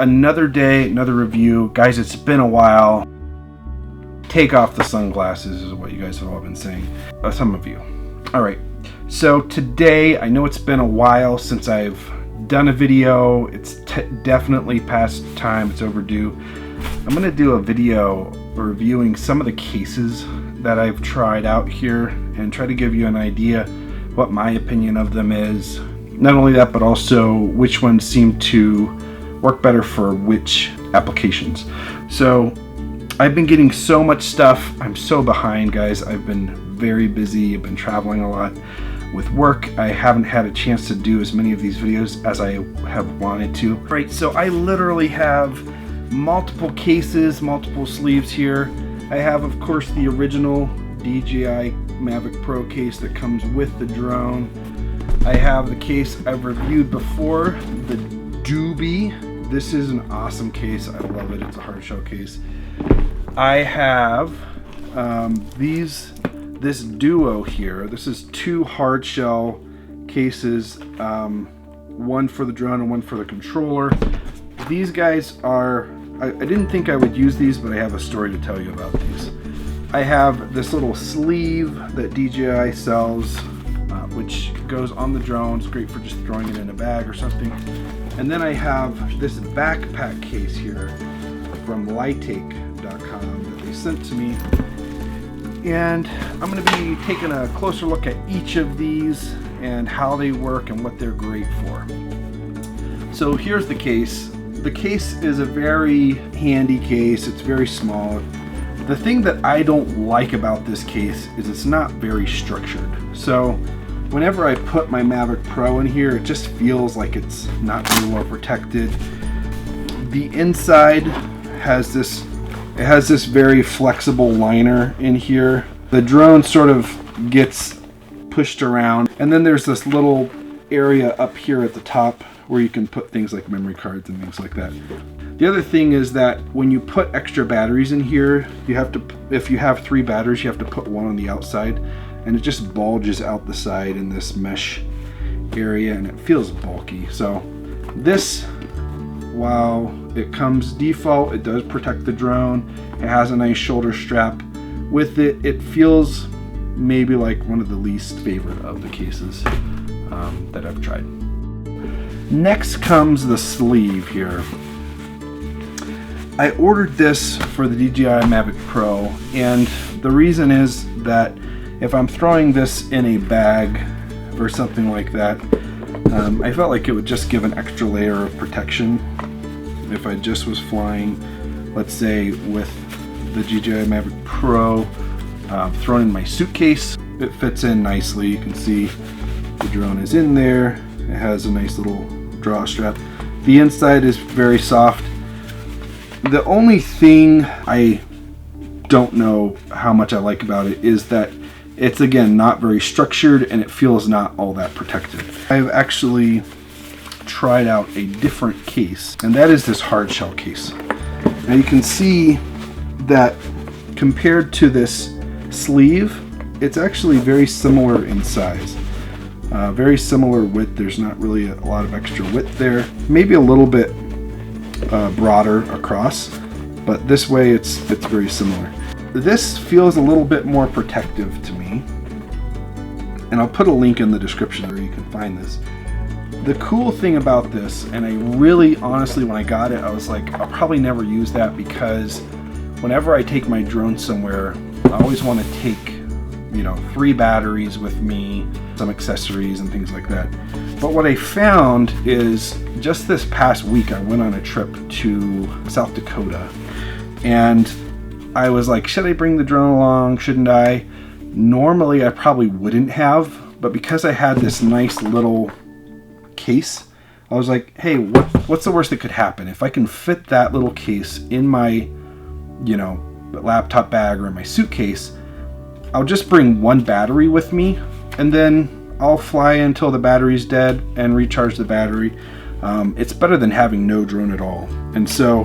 another day, another review. Guys, it's been a while. Take off the sunglasses is what you guys have all been saying. Some of you. All right, so today, I know it's been a while since I've done a video. It's definitely past time, it's overdue. I'm gonna do a video reviewing some of the cases that I've tried out here and try to give you an idea what my opinion of them is. Not only that, but also which ones seem to work better for which applications. So I've been getting so much stuff. I'm so behind, guys. I've been very busy. I've been traveling a lot with work. I haven't had a chance to do as many of these videos as I have wanted to. Right, so I literally have multiple cases, multiple sleeves here. I have, of course, the original DJI Mavic Pro case that comes with the drone. I have the case I've reviewed before, the Doobie. This is an awesome case. I love it. It's a hard shell case. I have this duo here. This is two hard shell cases, one for the drone and one for the controller. These guys are, I didn't think I would use these, but I have a story to tell you about these. I have this little sleeve that DJI sells, which goes on the drone. It's great for just throwing it in a bag or something. And then I have this backpack case here from Litake.com that they sent to me. And I'm going to be taking a closer look at each of these and how they work and what they're great for. So here's the case. The case is a very handy case. It's very small. The thing that I don't like about this case is it's not very structured. So whenever I put my Mavic Pro in here, it just feels like it's not really well protected. The inside has this very flexible liner in here. The drone sort of gets pushed around, and then there's this little area up here at the top where you can put things like memory cards and things like that. The other thing is that when you put extra batteries in here, you have to, if you have 3 batteries, you have to put one on the outside, and it just bulges out the side in this mesh area, and it feels bulky. So this, while it comes default, it does protect the drone. It has a nice shoulder strap. With it, it feels maybe like one of the least favorite of the cases that I've tried. Next comes the sleeve here. I ordered this for the DJI Mavic Pro, and the reason is that if I'm throwing this in a bag or something like that, I felt like it would just give an extra layer of protection. If I just was flying, let's say with the DJI Mavic Pro, thrown in my suitcase, it fits in nicely. You can see the drone is in there. It has a nice little draw strap. The inside is very soft. The only thing I don't know how much I like about it is that it's, again, not very structured, and it feels not all that protective. I've actually tried out a different case, and that is this hard shell case. Now you can see that compared to this sleeve, it's actually very similar in size. Very similar width. There's not really a lot of extra width there. Maybe a little bit broader across, but this way it's very similar. This feels a little bit more protective to me, and I'll put a link in the description where you can find this. The cool thing about this, and I really honestly, when I got it, I was like, I'll probably never use that, because whenever I take my drone somewhere, I always want to take, 3 batteries with me, some accessories and things like that. But what I found is just this past week, I went on a trip to South Dakota, and I was like, should I bring the drone along? Shouldn't I? Normally I probably wouldn't have, but because I had this nice little case, I was like, hey, what's the worst that could happen? If I can fit that little case in my, laptop bag or in my suitcase, I'll just bring 1 battery with me, and then I'll fly until the battery's dead and recharge the battery. It's better than having no drone at all. And so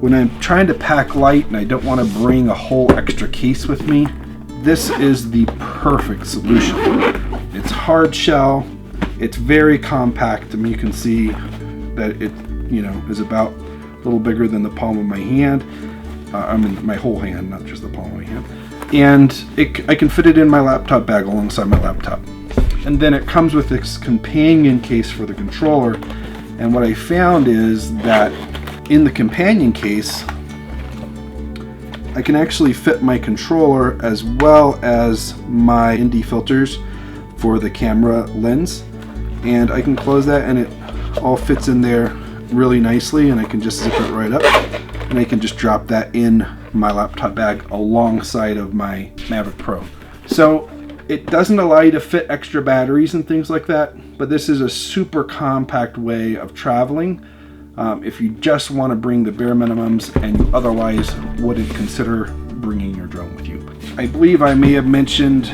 when I'm trying to pack light and I don't want to bring a whole extra case with me, this is the perfect solution. It's hard shell, it's very compact. I mean, you can see that it, is about little bigger than the palm of my hand. I mean my whole hand, not just the palm of my hand. And I can fit it in my laptop bag alongside my laptop. And then it comes with this companion case for the controller. And what I found is that in the companion case, I can actually fit my controller as well as my ND filters for the camera lens. And I can close that and it all fits in there really nicely, and I can just zip it right up. And I can just drop that in my laptop bag alongside of my Mavic Pro. So it doesn't allow you to fit extra batteries and things like that, but this is a super compact way of traveling. If you just want to bring the bare minimums and you otherwise wouldn't consider bringing your drone with you. I believe I may have mentioned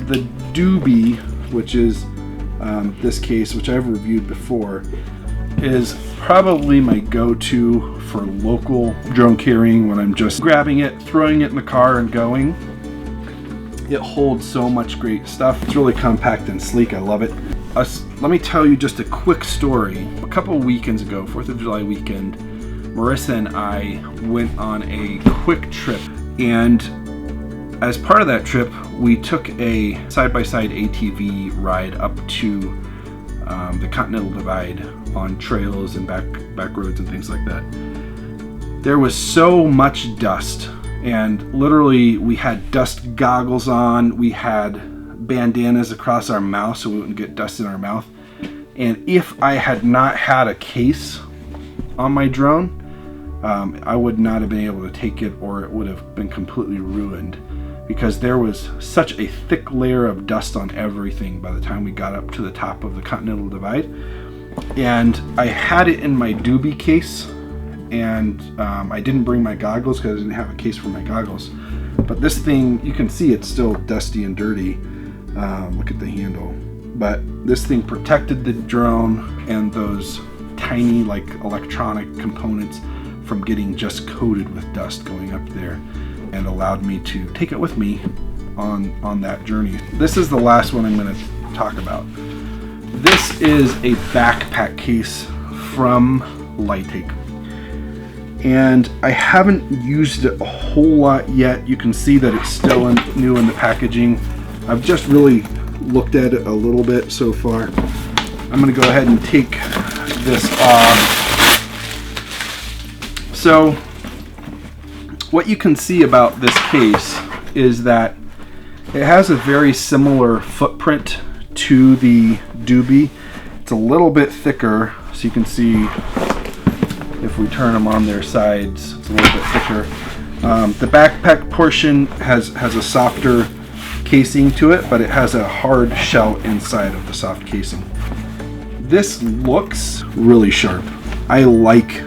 the Doobie, which is this case, which I've reviewed before, is probably my go-to for local drone carrying when I'm just grabbing it, throwing it in the car and going. It holds so much great stuff. It's really compact and sleek. I love it. Let me tell you just a quick story. A couple of weekends ago, 4th of July weekend, Marissa and I went on a quick trip, and as part of that trip, we took a side-by-side ATV ride up to the Continental Divide on trails and back roads and things like that. There was so much dust, and literally we had dust goggles on, we had bandanas across our mouth so we wouldn't get dust in our mouth. And if I had not had a case on my drone, I would not have been able to take it, or it would have been completely ruined, because there was such a thick layer of dust on everything by the time we got up to the top of the Continental Divide. And I had it in my Doobie case, and I didn't bring my goggles because I didn't have a case for my goggles. But this thing, you can see it's still dusty and dirty. Look at the handle. But this thing protected the drone and those tiny like electronic components from getting just coated with dust going up there, and allowed me to take it with me on that journey. This is the last one I'm going to talk about. This is a backpack case from Lightake, and I haven't used it a whole lot yet. You can see that it's still new in the packaging. I've just really looked at it a little bit so far. I'm going to go ahead and take this off. So what you can see about this case is that it has a very similar footprint to the Doobie. It's a little bit thicker, so you can see if we turn them on their sides, it's a little bit thicker. The backpack portion has a softer casing to it, but it has a hard shell inside of the soft casing. This looks really sharp. I like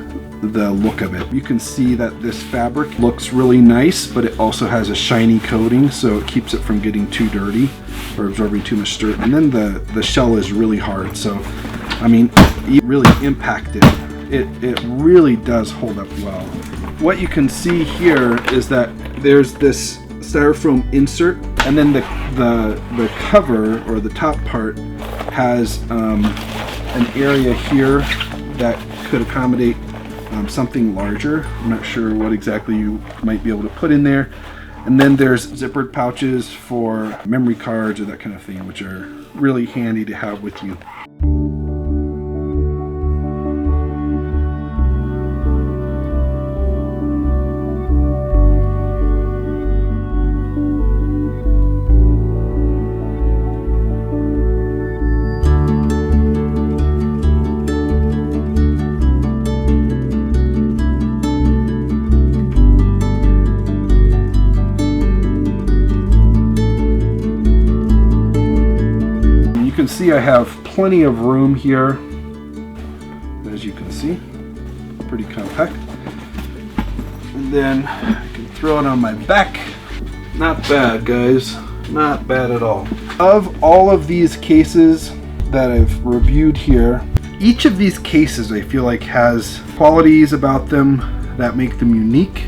the look of it. You can see that this fabric looks really nice, but it also has a shiny coating, so it keeps it from getting too dirty or absorbing too much dirt. And then the shell is really hard, so I mean, you really impact it. It really does hold up well. What you can see here is that there's this styrofoam insert, and then the cover, or the top part, has an area here that could accommodate something larger. I'm not sure what exactly you might be able to put in there. And then there's zippered pouches for memory cards or that kind of thing, which are really handy to have with you. You can see I have plenty of room here, as you can see, pretty compact. And then I can throw it on my back. Not bad, guys, not bad at all. Of all of these cases that I've reviewed here, each of these cases I feel like has qualities about them that make them unique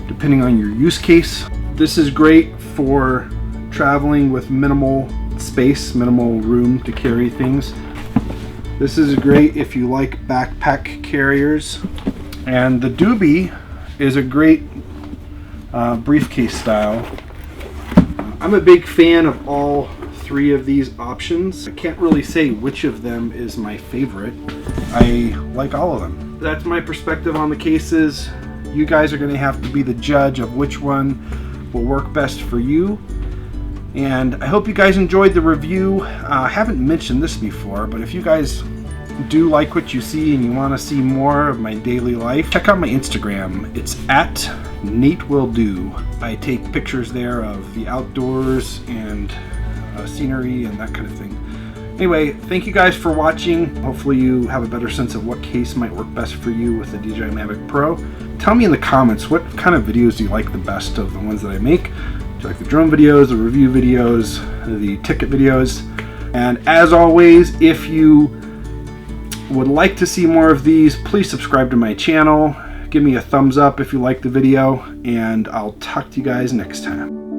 depending on your use case. This is great for traveling with minimal space, minimal room to carry things. This is great if you like backpack carriers. And the Doobie is a great briefcase style. I'm a big fan of all three of these options. I can't really say which of them is my favorite. I like all of them. That's my perspective on the cases. You guys are going to have to be the judge of which one will work best for you. And I hope you guys enjoyed the review. I haven't mentioned this before, but if you guys do like what you see and you want to see more of my daily life, check out my Instagram. It's at NateWillDo. I take pictures there of the outdoors and scenery and that kind of thing. Anyway, thank you guys for watching. Hopefully you have a better sense of what case might work best for you with the DJI Mavic Pro. Tell me in the comments what kind of videos do you like the best of the ones that I make. Do you like the drone videos, the review videos, the ticket videos? And as always, if you would like to see more of these, please subscribe to my channel. Give me a thumbs up if you like the video, and I'll talk to you guys next time.